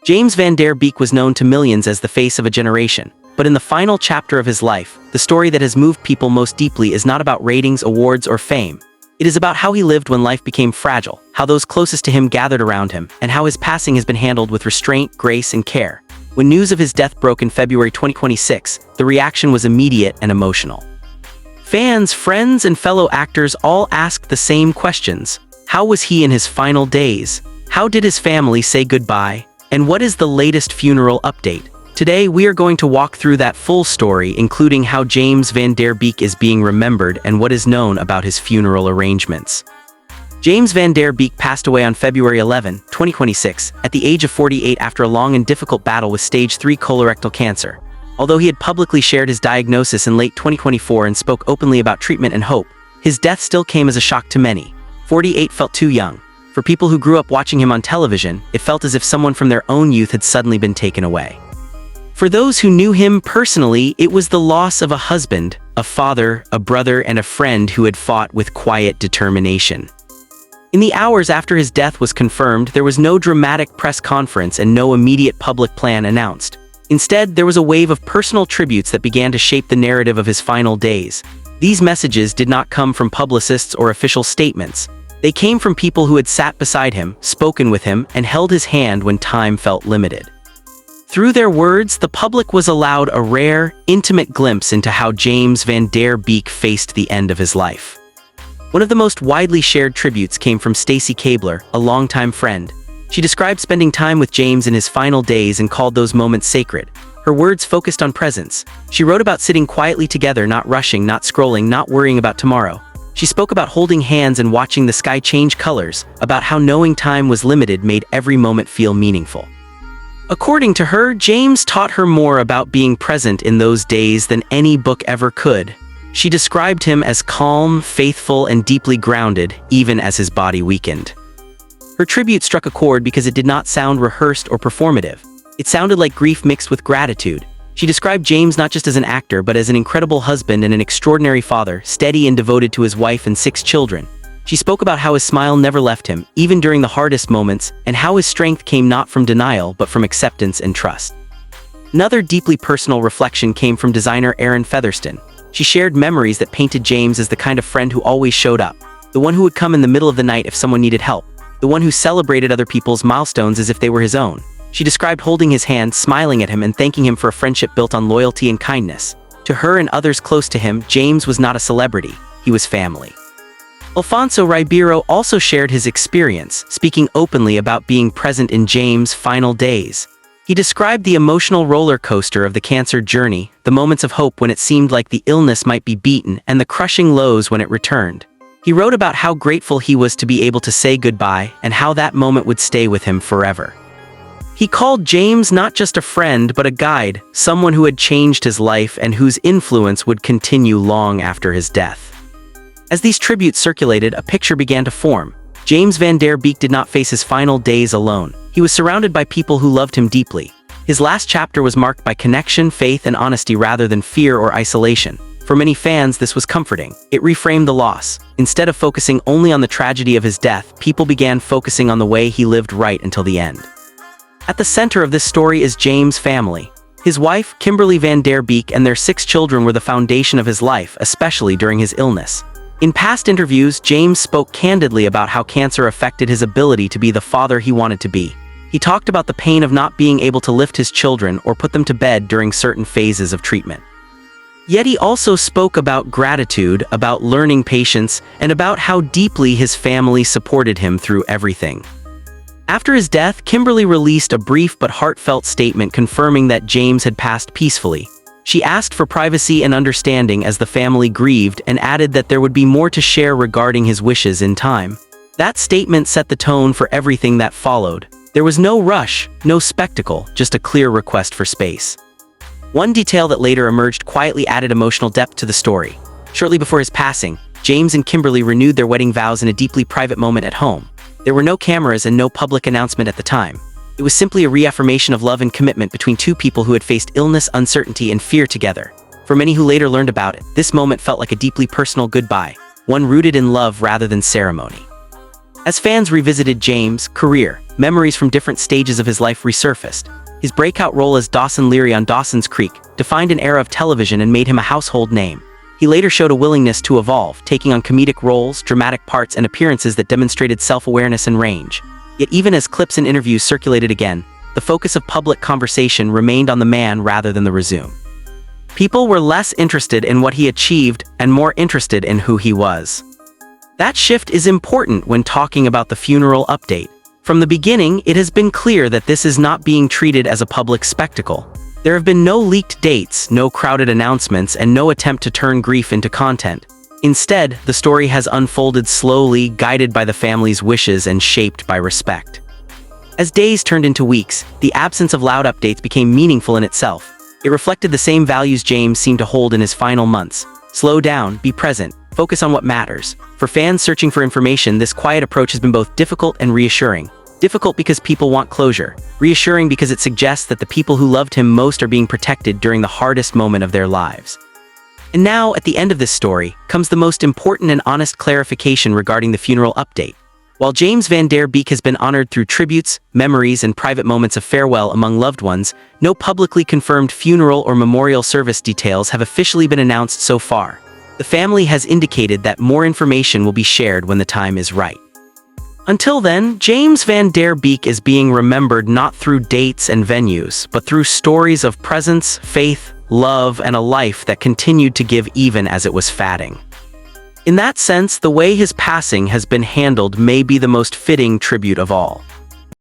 James Van Der Beek was known to millions as the face of a generation, but in the final chapter of his life, the story that has moved people most deeply is not about ratings, awards, or fame. It is about how he lived when life became fragile, how those closest to him gathered around him, and how his passing has been handled with restraint, grace, and care. When news of his death broke in February 2026, the reaction was immediate and emotional. Fans, friends, and fellow actors all asked the same questions. How was he in his final days? How did his family say goodbye? And what is the latest funeral update? Today, we are going to walk through that full story, including how James Van Der Beek is being remembered and what is known about his funeral arrangements. James Van Der Beek passed away on February 11, 2026, at the age of 48 after a long and difficult battle with stage 3 colorectal cancer. Although he had publicly shared his diagnosis in late 2024 and spoke openly about treatment and hope, his death still came as a shock to many. 48 felt too young. For people who grew up watching him on television, it felt as if someone from their own youth had suddenly been taken away. For those who knew him personally, it was the loss of a husband, a father, a brother, and a friend who had fought with quiet determination. In the hours after his death was confirmed, there was no dramatic press conference and no immediate public plan announced. Instead, there was a wave of personal tributes that began to shape the narrative of his final days. These messages did not come from publicists or official statements. They came from people who had sat beside him, spoken with him, and held his hand when time felt limited. Through their words, the public was allowed a rare, intimate glimpse into how James Van Der Beek faced the end of his life. One of the most widely shared tributes came from Stacy Cabler, a longtime friend. She described spending time with James in his final days and called those moments sacred. Her words focused on presence. She wrote about sitting quietly together, not rushing, not scrolling, not worrying about tomorrow. She spoke about holding hands and watching the sky change colors, about how knowing time was limited made every moment feel meaningful. According to her, James taught her more about being present in those days than any book ever could. She described him as calm, faithful, and deeply grounded, even as his body weakened. Her tribute struck a chord because it did not sound rehearsed or performative. It sounded like grief mixed with gratitude. She described James not just as an actor, but as an incredible husband and an extraordinary father, steady and devoted to his wife and 6 children. She spoke about how his smile never left him, even during the hardest moments, and how his strength came not from denial, but from acceptance and trust. Another deeply personal reflection came from designer Erin Featherston. She shared memories that painted James as the kind of friend who always showed up, the one who would come in the middle of the night if someone needed help, the one who celebrated other people's milestones as if they were his own. She described holding his hand, smiling at him, and thanking him for a friendship built on loyalty and kindness. To her and others close to him, James was not a celebrity, he was family. Alfonso Ribeiro also shared his experience, speaking openly about being present in James' final days. He described the emotional roller coaster of the cancer journey, the moments of hope when it seemed like the illness might be beaten, and the crushing lows when it returned. He wrote about how grateful he was to be able to say goodbye and how that moment would stay with him forever. He called James not just a friend, but a guide, someone who had changed his life and whose influence would continue long after his death. As these tributes circulated, a picture began to form. James Van Der Beek did not face his final days alone. He was surrounded by people who loved him deeply. His last chapter was marked by connection, faith, and honesty rather than fear or isolation. For many fans, this was comforting. It reframed the loss. Instead of focusing only on the tragedy of his death, people began focusing on the way he lived right until the end. At the center of this story is James' family. His wife, Kimberly Van Der Beek, and their 6 children were the foundation of his life, especially during his illness. In past interviews, James spoke candidly about how cancer affected his ability to be the father he wanted to be. He talked about the pain of not being able to lift his children or put them to bed during certain phases of treatment. Yet he also spoke about gratitude, about learning patience, and about how deeply his family supported him through everything. After his death, Kimberly released a brief but heartfelt statement confirming that James had passed peacefully. She asked for privacy and understanding as the family grieved and added that there would be more to share regarding his wishes in time. That statement set the tone for everything that followed. There was no rush, no spectacle, just a clear request for space. One detail that later emerged quietly added emotional depth to the story. Shortly before his passing, James and Kimberly renewed their wedding vows in a deeply private moment at home. There were no cameras and no public announcement at the time. It was simply a reaffirmation of love and commitment between 2 people who had faced illness, uncertainty, and fear together. For many who later learned about it, this moment felt like a deeply personal goodbye, one rooted in love rather than ceremony. As fans revisited James' career, memories from different stages of his life resurfaced. His breakout role as Dawson Leery on Dawson's Creek defined an era of television and made him a household name. He later showed a willingness to evolve, taking on comedic roles, dramatic parts, and appearances that demonstrated self-awareness and range. Yet even as clips and interviews circulated again, the focus of public conversation remained on the man rather than the resume. People were less interested in what he achieved and more interested in who he was. That shift is important when talking about the funeral update. From the beginning, it has been clear that this is not being treated as a public spectacle. There have been no leaked dates, no crowded announcements, and no attempt to turn grief into content. Instead, the story has unfolded slowly, guided by the family's wishes and shaped by respect. As days turned into weeks, the absence of loud updates became meaningful in itself. It reflected the same values James seemed to hold in his final months. Slow down, be present, focus on what matters. For fans searching for information, this quiet approach has been both difficult and reassuring. Difficult because people want closure, reassuring because it suggests that the people who loved him most are being protected during the hardest moment of their lives. And now, at the end of this story, comes the most important and honest clarification regarding the funeral update. While James Van Der Beek has been honored through tributes, memories, and private moments of farewell among loved ones, no publicly confirmed funeral or memorial service details have officially been announced so far. The family has indicated that more information will be shared when the time is right. Until then, James Van Der Beek is being remembered not through dates and venues, but through stories of presence, faith, love, and a life that continued to give even as it was fading. In that sense, the way his passing has been handled may be the most fitting tribute of all.